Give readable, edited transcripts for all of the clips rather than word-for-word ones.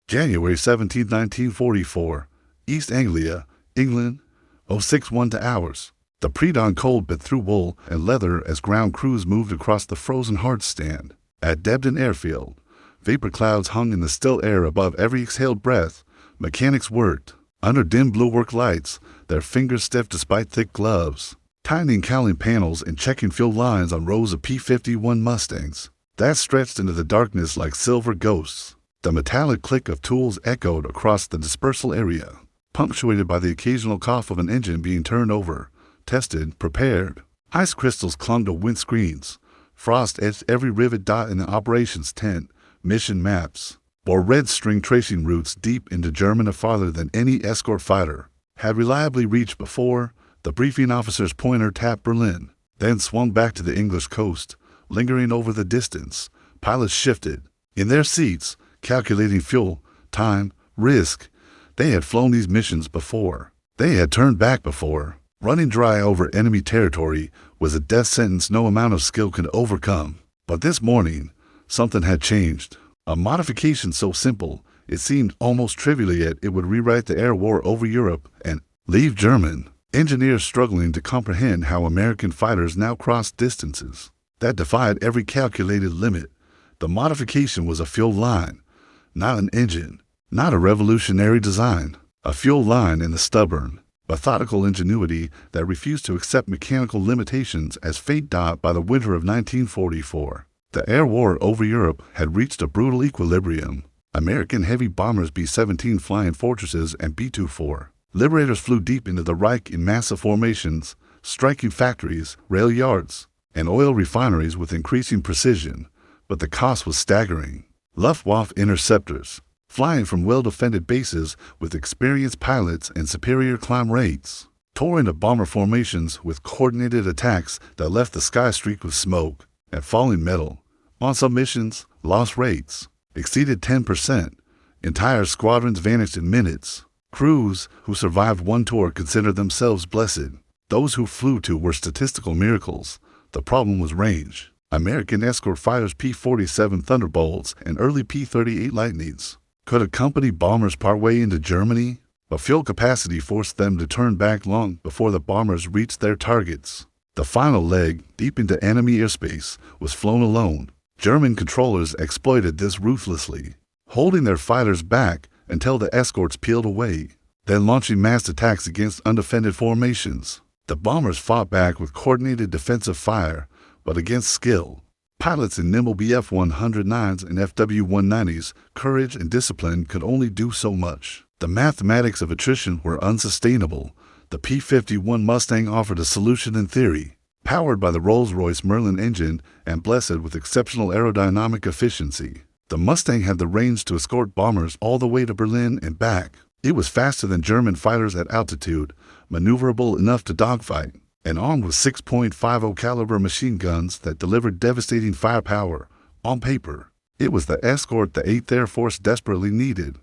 January 17, 1944, East Anglia, England, 061 to hours. The pre-dawn cold bit through wool and leather as ground crews moved across the frozen hard stand. At Debden Airfield, vapor clouds hung in the still air above every exhaled breath. Mechanics worked under dim bluework lights, their fingers stiff despite thick gloves, tightening cowling panels and checking fuel lines on rows of P-51 Mustangs that stretched into the darkness like silver ghosts. The metallic click of tools echoed across the dispersal area, punctuated by the occasional cough of an engine being turned over, tested, prepared. Ice crystals clung to windscreens. Frost etched every rivet dot in the operations tent. Mission maps bore red string tracing routes deep into Germany farther than any escort fighter had reliably reached before. The briefing officer's pointer tapped Berlin, then swung back to the English coast, lingering over the distance. Pilots shifted in their seats, calculating fuel, time, risk. They had flown these missions before. They had turned back before. Running dry over enemy territory was a death sentence no amount of skill could overcome. But this morning, something had changed. A modification so simple, it seemed almost trivial, yet it would rewrite the air war over Europe and leave German engineers struggling to comprehend how American fighters now crossed distances that defied every calculated limit. The modification was a fuel line, not an engine, not a revolutionary design. A fuel line in the stubborn, methodical ingenuity that refused to accept mechanical limitations as fate taught by the winter of 1944. The air war over Europe had reached a brutal equilibrium. American heavy bombers B-17 flying fortresses and B-24 Liberators flew deep into the Reich in massive formations, striking factories, rail yards, and oil refineries with increasing precision, but the cost was staggering. Luftwaffe interceptors, flying from well-defended bases with experienced pilots and superior climb rates, tore into bomber formations with coordinated attacks that left the sky streaked with smoke and falling metal. On some missions, loss rates exceeded 10%. Entire squadrons vanished in minutes. Crews who survived one tour considered themselves blessed. Those who flew two were statistical miracles. The problem was range. American escort fighters P-47 Thunderbolts and early P-38 Lightnings could accompany bombers partway into Germany, but fuel capacity forced them to turn back long before the bombers reached their targets. The final leg, deep into enemy airspace, was flown alone. German controllers exploited this ruthlessly, holding their fighters back until the escorts peeled away, then launching mass attacks against undefended formations. The bombers fought back with coordinated defensive fire, but against skill. Pilots in nimble Bf-109s and FW-190s, courage and discipline could only do so much. The mathematics of attrition were unsustainable. The P-51 Mustang offered a solution in theory, powered by the Rolls-Royce Merlin engine and blessed with exceptional aerodynamic efficiency. The Mustang had the range to escort bombers all the way to Berlin and back. It was faster than German fighters at altitude, maneuverable enough to dogfight, and armed with 6.50 caliber machine guns that delivered devastating firepower. On paper, it was the escort the 8th Air Force desperately needed.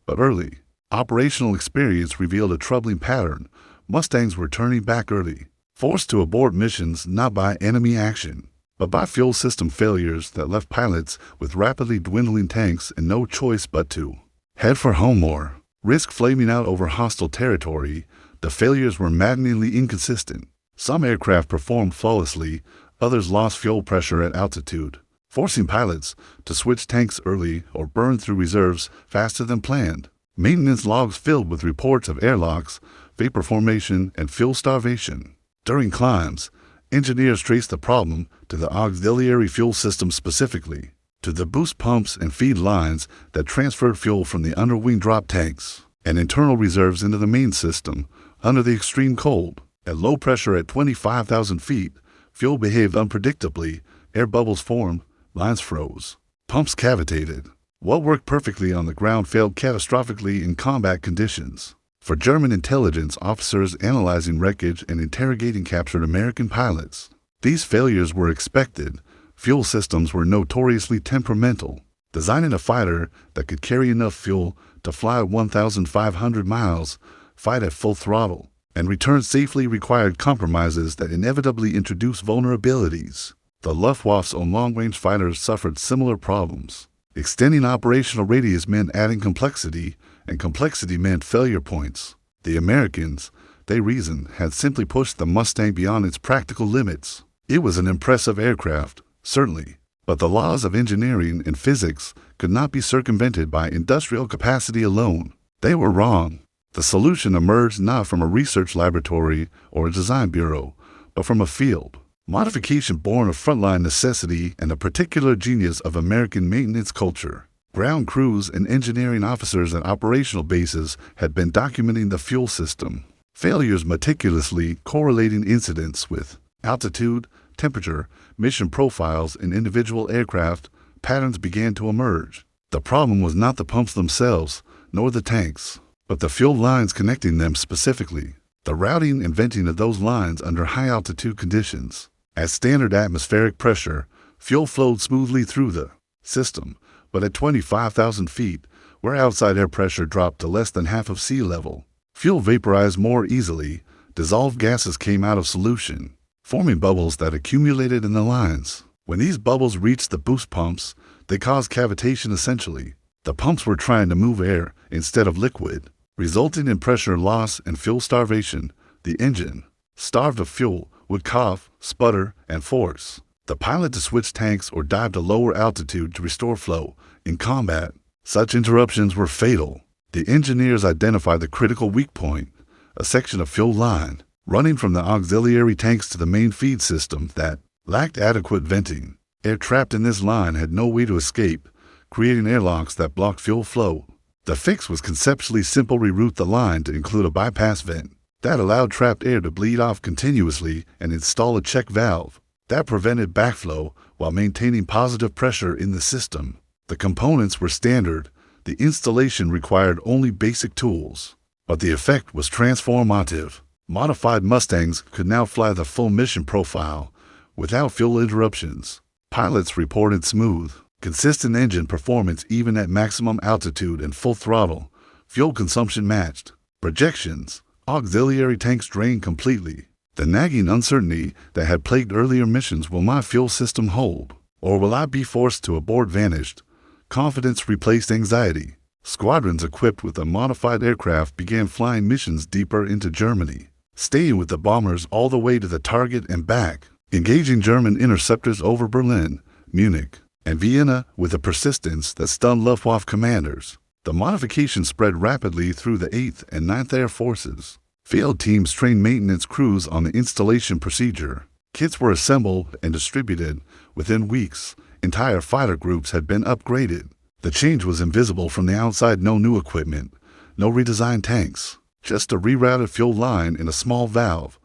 But early operational experience revealed a troubling pattern. Mustangs were turning back early, forced to abort missions not by enemy action, but by fuel system failures that left pilots with rapidly dwindling tanks and no choice but to head for home or risk flaming out over hostile territory. The failures were maddeningly inconsistent. Some aircraft performed flawlessly, others lost fuel pressure at altitude, forcing pilots to switch tanks early or burn through reserves faster than planned. Maintenance logs filled with reports of airlocks, vapor formation, and fuel starvation. During climbs, engineers traced the problem to the auxiliary fuel system, specifically to the boost pumps and feed lines that transferred fuel from the underwing drop tanks and internal reserves into the main system. Under the extreme cold, at low pressure at 25,000 feet, fuel behaved unpredictably. Air bubbles formed, lines froze, pumps cavitated. What worked perfectly on the ground failed catastrophically in combat conditions. For German intelligence officers analyzing wreckage and interrogating captured American pilots, these failures were expected. Fuel systems were notoriously temperamental. Designing a fighter that could carry enough fuel to fly 1,500 miles, fight at full throttle, and return safely required compromises that inevitably introduced vulnerabilities. The Luftwaffe's own long-range fighters suffered similar problems. Extending operational radius meant adding complexity, and complexity meant failure points. The Americans, they reasoned, had simply pushed the Mustang beyond its practical limits. It was an impressive aircraft, certainly, but the laws of engineering and physics could not be circumvented by industrial capacity alone. They were wrong. The solution emerged not from a research laboratory or a design bureau, but from a field. Modification born of frontline necessity and the particular genius of American maintenance culture. Ground crews and engineering officers at operational bases had been documenting the fuel system. Failures meticulously correlating incidents with altitude, temperature, mission profiles in individual aircraft. Patterns began to emerge. The problem was not the pumps themselves, nor the tanks, but the fuel lines connecting them specifically. The routing and venting of those lines under high-altitude conditions. At standard atmospheric pressure, fuel flowed smoothly through the system, but at 25,000 feet, where outside air pressure dropped to less than half of sea level, fuel vaporized more easily. Dissolved gases came out of solution, forming bubbles that accumulated in the lines. When these bubbles reached the boost pumps, they caused cavitation essentially. The pumps were trying to move air instead of liquid, resulting in pressure loss and fuel starvation. The engine, starved of fuel, would cough, sputter, and force the pilot to switch tanks or dive to lower altitude to restore flow. In combat, such interruptions were fatal. The engineers identified the critical weak point, a section of fuel line running from the auxiliary tanks to the main feed system that lacked adequate venting. Air trapped in this line had no way to escape, creating airlocks that blocked fuel flow. The fix was conceptually simple: reroute the line to include a bypass vent that allowed trapped air to bleed off continuously and install a check valve that prevented backflow while maintaining positive pressure in the system. The components were standard. The installation required only basic tools, but the effect was transformative. Modified Mustangs could now fly the full mission profile without fuel interruptions. Pilots reported smooth, consistent engine performance even at maximum altitude and full throttle. Fuel consumption matched projections. Auxiliary tanks drained completely. The nagging uncertainty that had plagued earlier missions: will my fuel system hold, or will I be forced to abort, vanished. Confidence replaced anxiety. Squadrons equipped with a modified aircraft began flying missions deeper into Germany, staying with the bombers all the way to the target and back, engaging German interceptors over Berlin, Munich, and Vienna with a persistence that stunned Luftwaffe commanders. The modification spread rapidly through the 8th and 9th Air Forces. Field teams trained maintenance crews on the installation procedure. Kits were assembled and distributed. Within weeks, entire fighter groups had been upgraded. The change was invisible from the outside: no new equipment, no redesigned tanks, just a rerouted fuel line in a small valve.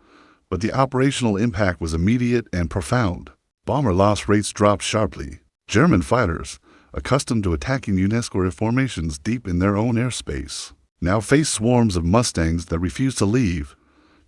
But the operational impact was immediate and profound. Bomber loss rates dropped sharply. German fighters, accustomed to attacking UNESCO formations deep in their own airspace, now faced swarms of Mustangs that refused to leave.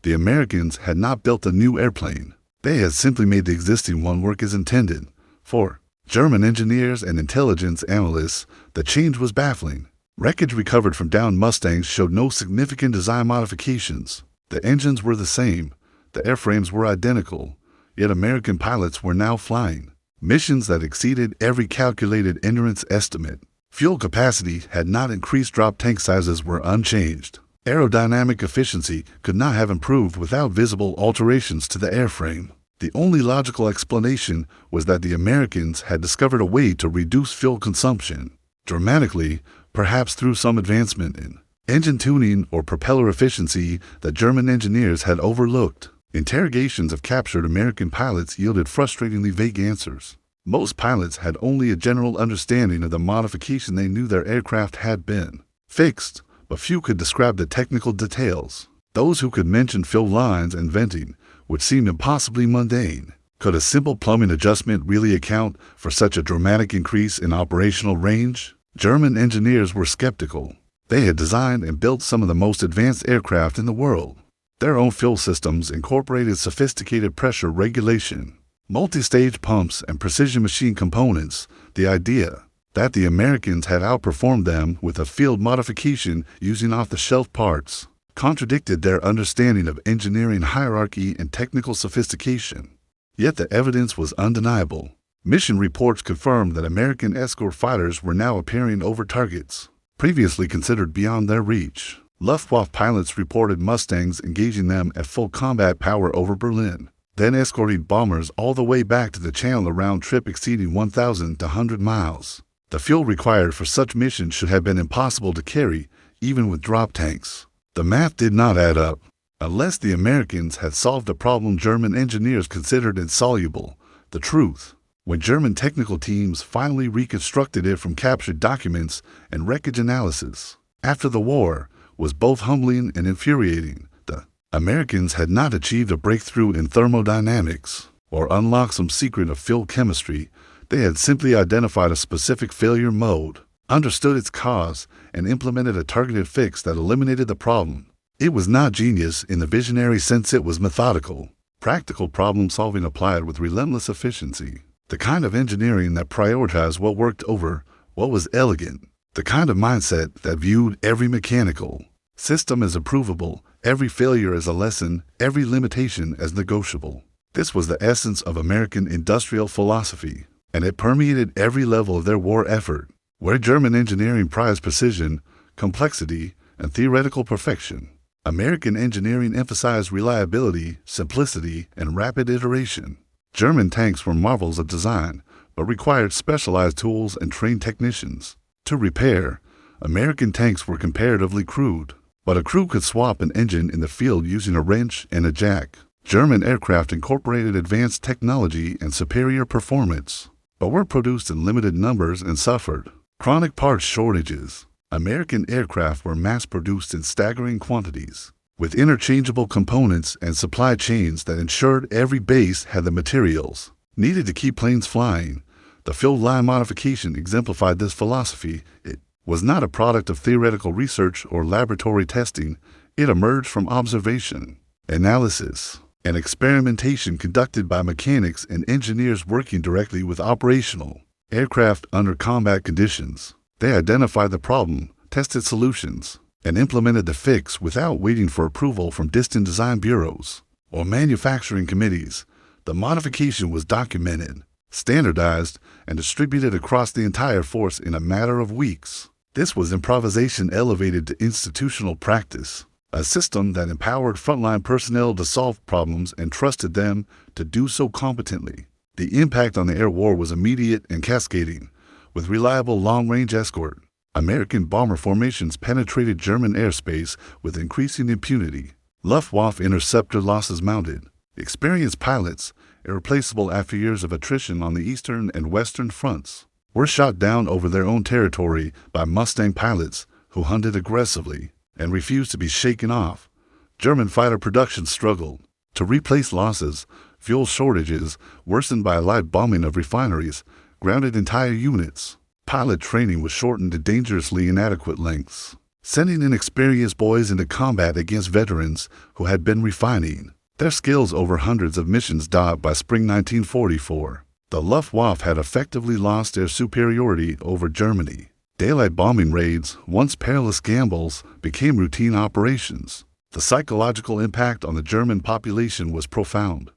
The Americans had not built a new airplane. They had simply made the existing one work as intended. For German engineers and intelligence analysts, the change was baffling. Wreckage recovered from downed Mustangs showed no significant design modifications. The engines were the same. The airframes were identical. Yet American pilots were now flying missions that exceeded every calculated endurance estimate. Fuel capacity had not increased. Drop tank sizes were unchanged. Aerodynamic efficiency could not have improved without visible alterations to the airframe. The only logical explanation was that the Americans had discovered a way to reduce fuel consumption dramatically, perhaps through some advancement in engine tuning or propeller efficiency that German engineers had overlooked. Interrogations of captured American pilots yielded frustratingly vague answers. Most pilots had only a general understanding of the modification. They knew their aircraft had been fixed, but few could describe the technical details. Those who could mention fuel lines and venting, which seemed impossibly mundane. Could a simple plumbing adjustment really account for such a dramatic increase in operational range? German engineers were skeptical. They had designed and built some of the most advanced aircraft in the world. Their own fuel systems incorporated sophisticated pressure regulation, multi-stage pumps, and precision machine components. The idea that the Americans had outperformed them with a field modification using off-the-shelf parts contradicted their understanding of engineering hierarchy and technical sophistication. Yet the evidence was undeniable. Mission reports confirmed that American escort fighters were now appearing over targets previously considered beyond their reach. Luftwaffe pilots reported Mustangs engaging them at full combat power over Berlin, then escorting bombers all the way back to the Channel, a round trip exceeding 1,000 to 100 miles. The fuel required for such missions should have been impossible to carry, even with drop tanks. The math did not add up. Unless the Americans had solved a problem German engineers considered insoluble. The truth, when German technical teams finally reconstructed it from captured documents and wreckage analysis after the war, was both humbling and infuriating. The Americans had not achieved a breakthrough in thermodynamics or unlocked some secret of fuel chemistry. They had simply identified a specific failure mode, understood its cause, and implemented a targeted fix that eliminated the problem. It was not genius in the visionary sense, it was methodical, practical problem-solving applied with relentless efficiency. The kind of engineering that prioritized what worked over what was elegant. The kind of mindset that viewed every mechanical system as approvable, every failure as a lesson, every limitation as negotiable. This was the essence of American industrial philosophy, and it permeated every level of their war effort. Where German engineering prized precision, complexity, and theoretical perfection, American engineering emphasized reliability, simplicity, and rapid iteration. German tanks were marvels of design, but required specialized tools and trained technicians to repair. American tanks were comparatively crude, but a crew could swap an engine in the field using a wrench and a jack. German aircraft incorporated advanced technology and superior performance, but were produced in limited numbers and suffered chronic parts shortages. American aircraft were mass-produced in staggering quantities, with interchangeable components and supply chains that ensured every base had the materials needed to keep planes flying. The fuel line modification exemplified this philosophy. It was not a product of theoretical research or laboratory testing. It emerged from observation, analysis, and experimentation conducted by mechanics and engineers working directly with operational aircraft under combat conditions. They identified the problem, tested solutions, and implemented the fix without waiting for approval from distant design bureaus or manufacturing committees. The modification was documented, standardized, and distributed across the entire force in a matter of weeks. This was improvisation elevated to institutional practice, a system that empowered frontline personnel to solve problems and trusted them to do so competently. The impact on the air war was immediate and cascading. With reliable long-range escort, American bomber formations penetrated German airspace with increasing impunity. Luftwaffe interceptor losses mounted. Experienced pilots, irreplaceable after years of attrition on the eastern and western fronts, were shot down over their own territory by Mustang pilots who hunted aggressively and refused to be shaken off. German fighter production struggled to replace losses. Fuel shortages, worsened by light bombing of refineries, grounded entire units. Pilot training was shortened to dangerously inadequate lengths, sending inexperienced boys into combat against veterans who had been refining their skills over hundreds of missions. By spring 1944, the Luftwaffe had effectively lost their superiority over Germany. Daylight bombing raids, once perilous gambles, became routine operations. The psychological impact on the German population was profound.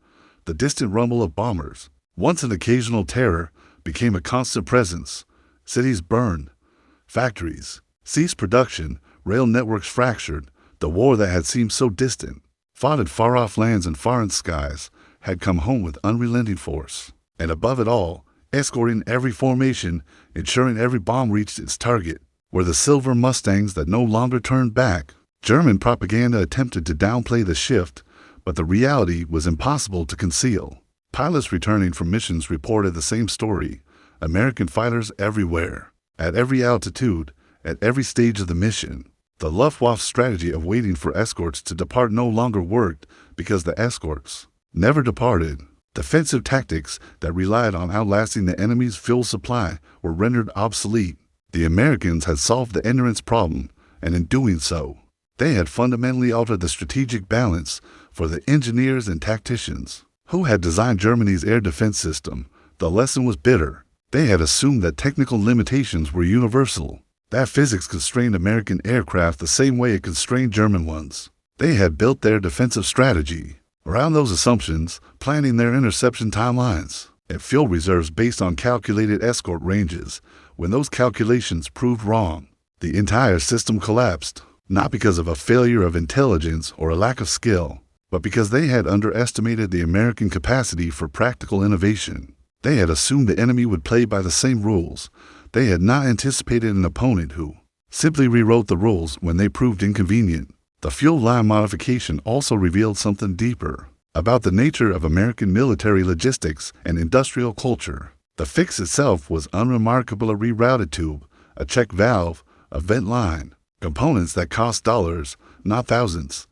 The distant rumble of bombers, once an occasional terror, became a constant presence. Cities burned, factories ceased production, rail networks fractured. The war that had seemed so distant, fought in far-off lands and foreign skies, had come home with unrelenting force. And above it all, escorting every formation, ensuring every bomb reached its target, were the silver Mustangs that no longer turned back. German propaganda attempted to downplay the shift, but the reality was impossible to conceal. Pilots returning from missions reported the same story. American fighters everywhere, at every altitude, at every stage of the mission. The Luftwaffe's strategy of waiting for escorts to depart no longer worked because the escorts never departed. Defensive tactics that relied on outlasting the enemy's fuel supply were rendered obsolete. The Americans had solved the endurance problem, and in doing so, they had fundamentally altered the strategic balance for the engineers and tacticians who had designed Germany's air defense system. The lesson was bitter. They had assumed that technical limitations were universal, that physics constrained American aircraft the same way it constrained German ones. They had built their defensive strategy around those assumptions, planning their interception timelines, and fuel reserves based on calculated escort ranges. When those calculations proved wrong, the entire system collapsed, not because of a failure of intelligence or a lack of skill, but because they had underestimated the American capacity for practical innovation. They had assumed the enemy would play by the same rules. They had not anticipated an opponent who simply rewrote the rules when they proved inconvenient. The fuel line modification also revealed something deeper about the nature of American military logistics and industrial culture. The fix itself was unremarkable: a rerouted tube, a check valve, a vent line, components that cost dollars, not thousands,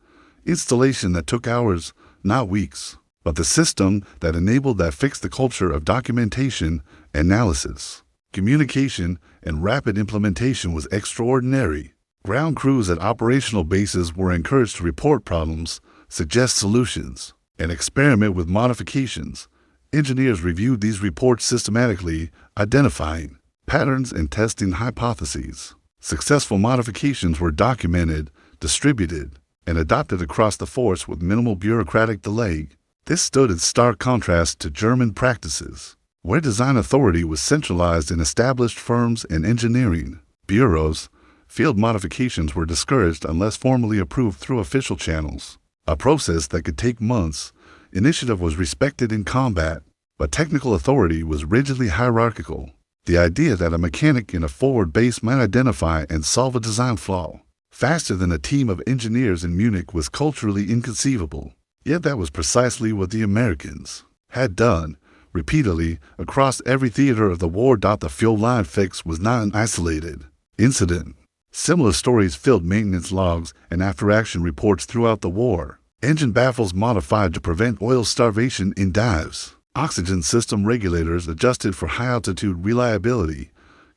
installation that took hours, not weeks. But the system that enabled that fixed the culture of documentation, analysis, communication, and rapid implementation was extraordinary. Ground crews at operational bases were encouraged to report problems, suggest solutions, and experiment with modifications. Engineers reviewed these reports systematically, identifying patterns and testing hypotheses. Successful modifications were documented, distributed, and adopted across the force with minimal bureaucratic delay. This stood in stark contrast to German practices, where design authority was centralized in established firms and engineering bureaus. Field modifications were discouraged unless formally approved through official channels, a process that could take months. Initiative was respected in combat, but technical authority was rigidly hierarchical. The idea that a mechanic in a forward base might identify and solve a design flaw faster than a team of engineers in Munich was culturally inconceivable. Yet that was precisely what the Americans had done repeatedly across every theater of the war. The fuel line fix was not an isolated incident. Similar stories filled maintenance logs and after-action reports throughout the war. Engine baffles modified to prevent oil starvation in dives. Oxygen system regulators adjusted for high-altitude reliability.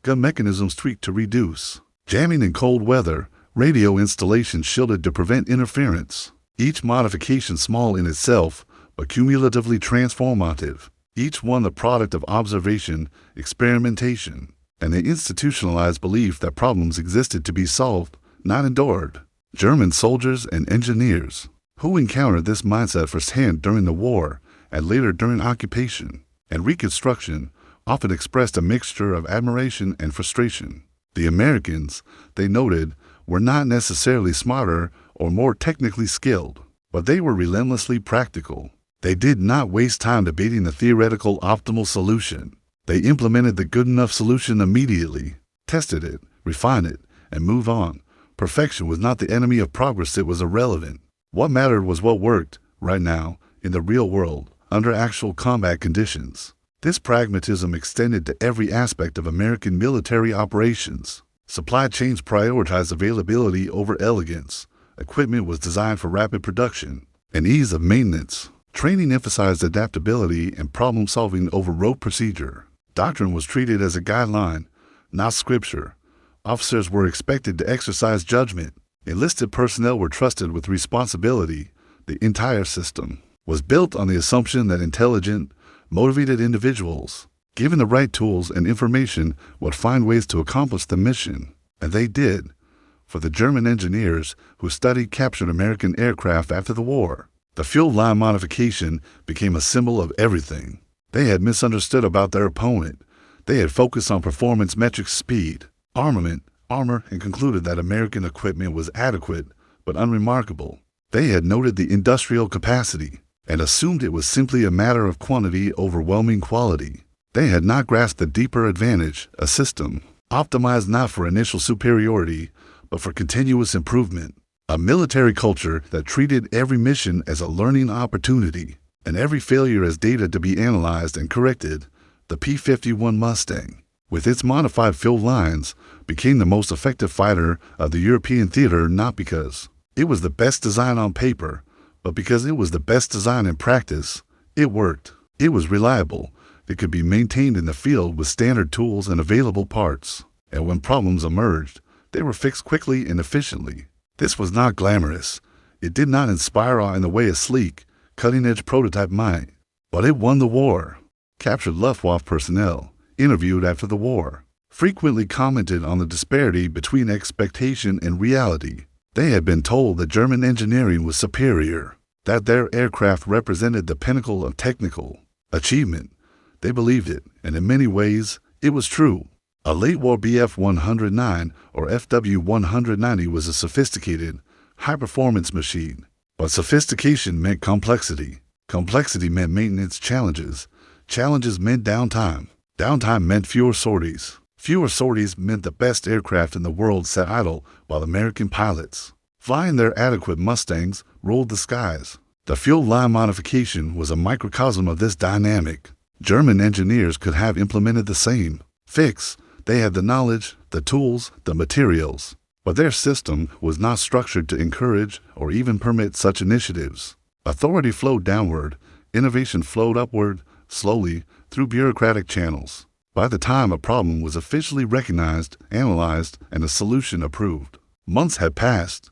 Gun mechanisms tweaked to reduce jamming in cold weather. Radio installations shielded to prevent interference. Each modification small in itself, but cumulatively transformative. Each one the product of observation, experimentation, and the institutionalized belief that problems existed to be solved, not endured. German soldiers and engineers who encountered this mindset firsthand during the war and later during occupation and reconstruction often expressed a mixture of admiration and frustration. The Americans, they noted, were not necessarily smarter or more technically skilled, but they were relentlessly practical. They did not waste time debating the theoretical optimal solution. They implemented the good enough solution immediately, tested it, refined it, and moved on. Perfection was not the enemy of progress, it was irrelevant. What mattered was what worked, right now, in the real world, under actual combat conditions. This pragmatism extended to every aspect of American military operations. Supply chains prioritized availability over elegance. Equipment was designed for rapid production and ease of maintenance. Training emphasized adaptability and problem-solving over rote procedure. Doctrine was treated as a guideline, not scripture. Officers were expected to exercise judgment. Enlisted personnel were trusted with responsibility. The entire system was built on the assumption that intelligent, motivated individuals, given the right tools and information, would find ways to accomplish the mission. And they did. For the German engineers who studied captured American aircraft after the war, the fuel line modification became a symbol of everything they had misunderstood about their opponent. They had focused on performance metrics, speed, armament, armor, and concluded that American equipment was adequate but unremarkable. They had noted the industrial capacity and assumed it was simply a matter of quantity overwhelming quality. They had not grasped the deeper advantage, a system optimized not for initial superiority, but for continuous improvement. A military culture that treated every mission as a learning opportunity and every failure as data to be analyzed and corrected. The P-51 Mustang, with its modified fuel lines, became the most effective fighter of the European theater, not because it was the best design on paper, but because it was the best design in practice. It worked. It was reliable. It could be maintained in the field with standard tools and available parts. And when problems emerged, they were fixed quickly and efficiently. This was not glamorous. It did not inspire awe in the way a sleek, cutting-edge prototype might. But it won the war. Captured Luftwaffe personnel, interviewed after the war, frequently commented on the disparity between expectation and reality. They had been told that German engineering was superior, that their aircraft represented the pinnacle of technical achievement. They believed it, and in many ways, it was true. A late-war Bf-109 or FW-190 was a sophisticated, high-performance machine. But sophistication meant complexity. Complexity meant maintenance challenges. Challenges meant downtime. Downtime meant fewer sorties. Fewer sorties meant the best aircraft in the world sat idle while American pilots, flying their adequate Mustangs, ruled the skies. The fuel line modification was a microcosm of this dynamic. German engineers could have implemented the same fix. They had the knowledge, the tools, the materials. But their system was not structured to encourage or even permit such initiatives. Authority flowed downward. Innovation flowed upward, slowly, through bureaucratic channels. By the time a problem was officially recognized, analyzed, and a solution approved, months had passed.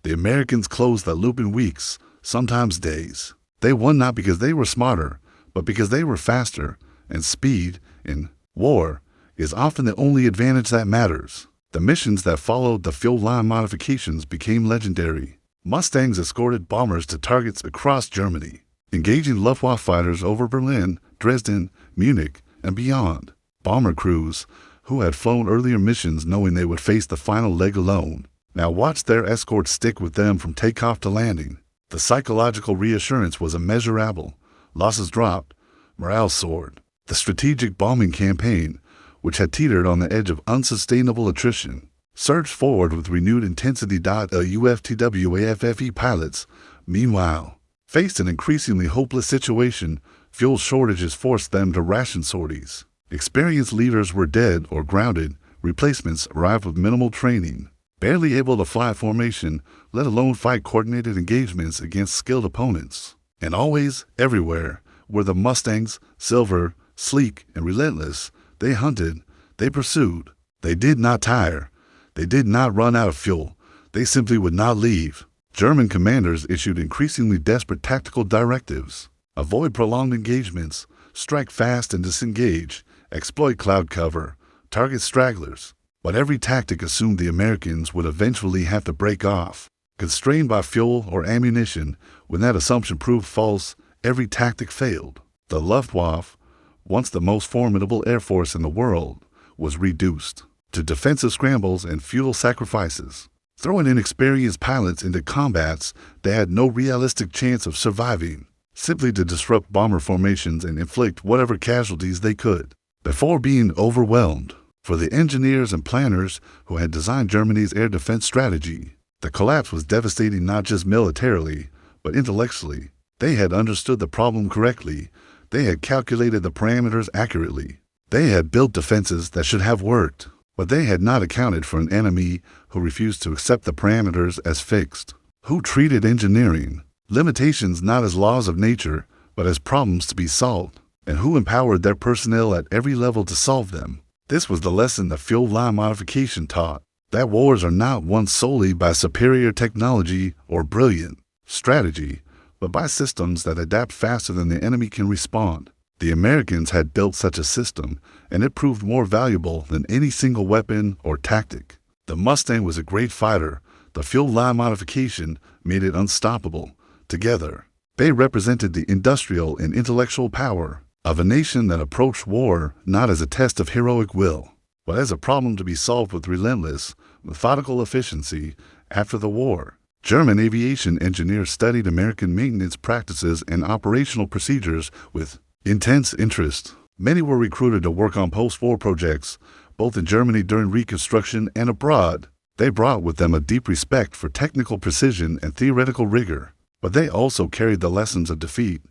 The Americans closed that loop in weeks, sometimes days. They won not because they were smarter, but because they were faster, and speed, in war, is often the only advantage that matters. The missions that followed the fuel line modifications became legendary. Mustangs escorted bombers to targets across Germany, engaging Luftwaffe fighters over Berlin, Dresden, Munich, and beyond. Bomber crews, who had flown earlier missions knowing they would face the final leg alone, now watched their escorts stick with them from takeoff to landing. The psychological reassurance was immeasurable. Losses dropped, morale soared. The strategic bombing campaign, which had teetered on the edge of unsustainable attrition, surged forward with renewed intensity. The WWII pilots, meanwhile, faced an increasingly hopeless situation. Fuel shortages forced them to ration sorties. Experienced leaders were dead or grounded. Replacements arrived with minimal training, barely able to fly formation, let alone fight coordinated engagements against skilled opponents. And always, everywhere, were the Mustangs, silver, sleek, and relentless. They hunted, they pursued, they did not tire, they did not run out of fuel, they simply would not leave. German commanders issued increasingly desperate tactical directives. Avoid prolonged engagements, strike fast and disengage, exploit cloud cover, target stragglers. But every tactic assumed the Americans would eventually have to break off. Constrained by fuel or ammunition, when that assumption proved false, every tactic failed. The Luftwaffe, once the most formidable air force in the world, was reduced to defensive scrambles and futile sacrifices. Throwing inexperienced pilots into combats they had no realistic chance of surviving, simply to disrupt bomber formations and inflict whatever casualties they could, before being overwhelmed. For the engineers and planners who had designed Germany's air defense strategy, the collapse was devastating not just militarily, but intellectually. They had understood the problem correctly. They had calculated the parameters accurately. They had built defenses that should have worked, but they had not accounted for an enemy who refused to accept the parameters as fixed, who treated engineering limitations not as laws of nature, but as problems to be solved, and who empowered their personnel at every level to solve them. This was the lesson the fuel line modification taught, that wars are not won solely by superior technology or brilliant strategy, but by systems that adapt faster than the enemy can respond. The Americans had built such a system, and it proved more valuable than any single weapon or tactic. The Mustang was a great fighter. The fuel line modification made it unstoppable. Together, they represented the industrial and intellectual power of a nation that approached war not as a test of heroic will, but as a problem to be solved with relentless, methodical efficiency. After the war, German aviation engineers studied American maintenance practices and operational procedures with intense interest. Many were recruited to work on post-war projects, both in Germany during Reconstruction and abroad. They brought with them a deep respect for technical precision and theoretical rigor, but they also carried the lessons of defeat.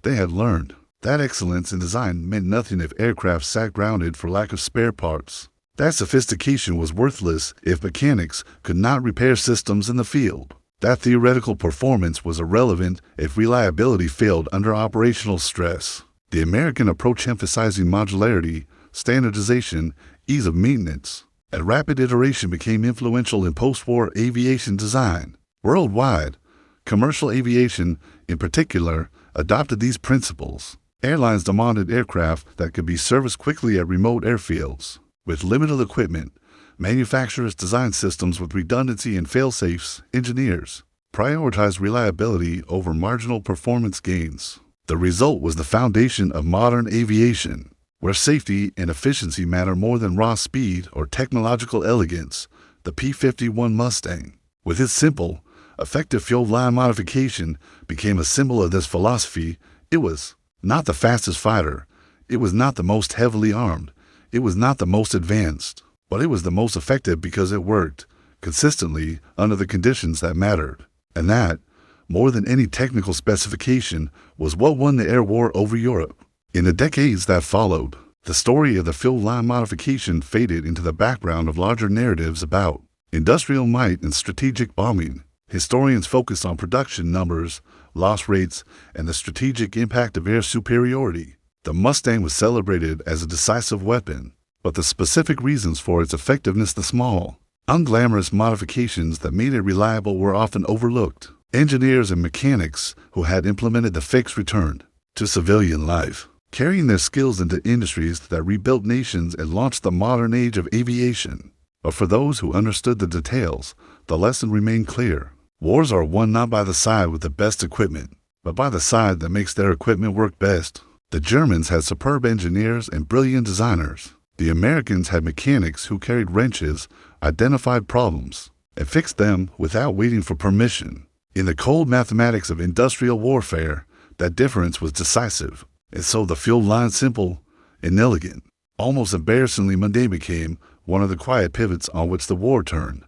They had learned that excellence in design meant nothing if aircraft sat grounded for lack of spare parts. That sophistication was worthless if mechanics could not repair systems in the field. That theoretical performance was irrelevant if reliability failed under operational stress. The American approach emphasizing modularity, standardization, ease of maintenance, and rapid iteration became influential in post-war aviation design. Worldwide, commercial aviation, in particular, adopted these principles. Airlines demanded aircraft that could be serviced quickly at remote airfields. With limited equipment, manufacturers designed systems with redundancy and fail-safes. Engineers prioritized reliability over marginal performance gains. The result was the foundation of modern aviation, where safety and efficiency matter more than raw speed or technological elegance. The P-51 Mustang, with its simple, effective fuel line modification, became a symbol of this philosophy. It was not the fastest fighter, it was not the most heavily armed, it was not the most advanced, but it was the most effective because it worked consistently under the conditions that mattered. And that, more than any technical specification, was what won the air war over Europe. In the decades that followed, the story of the fuel line modification faded into the background of larger narratives about industrial might and strategic bombing. Historians focused on production numbers, loss rates, and the strategic impact of air superiority. The Mustang was celebrated as a decisive weapon, but the specific reasons for its effectiveness, the small, unglamorous modifications that made it reliable, were often overlooked. Engineers and mechanics who had implemented the fix returned to civilian life, carrying their skills into industries that rebuilt nations and launched the modern age of aviation. But for those who understood the details, the lesson remained clear. Wars are won not by the side with the best equipment, but by the side that makes their equipment work best. The Germans had superb engineers and brilliant designers. The Americans had mechanics who carried wrenches, identified problems, and fixed them without waiting for permission. In the cold mathematics of industrial warfare, that difference was decisive. And so the fuel line, simple, inelegant, almost embarrassingly mundane, became one of the quiet pivots on which the war turned.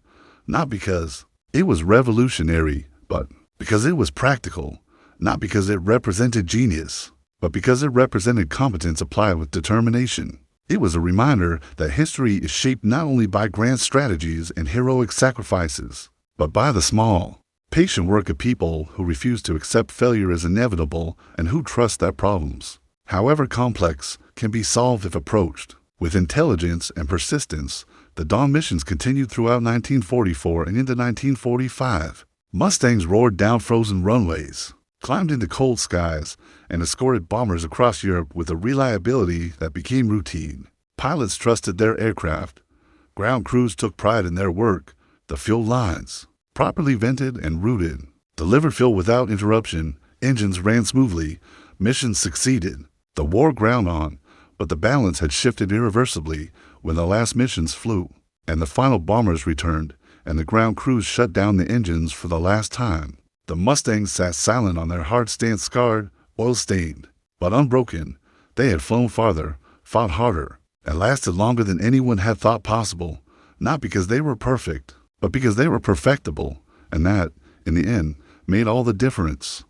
Not because it was revolutionary, but because it was practical. Not because it represented genius, but because it represented competence applied with determination. It was a reminder that history is shaped not only by grand strategies and heroic sacrifices, but by the small, patient work of people who refuse to accept failure as inevitable and who trust that problems, however complex, can be solved if approached with intelligence and persistence. The Dawn missions continued throughout 1944 and into 1945. Mustangs roared down frozen runways, climbed into cold skies, and escorted bombers across Europe with a reliability that became routine. Pilots trusted their aircraft. Ground crews took pride in their work. The fuel lines, properly vented and routed, delivered fuel without interruption. Engines ran smoothly. Missions succeeded. The war ground on, but the balance had shifted irreversibly when the last missions flew, and the final bombers returned, and the ground crews shut down the engines for the last time. The Mustangs sat silent on their hard stand, scarred, oil-stained, but unbroken. They had flown farther, fought harder, and lasted longer than anyone had thought possible, not because they were perfect, but because they were perfectible, and that, in the end, made all the difference.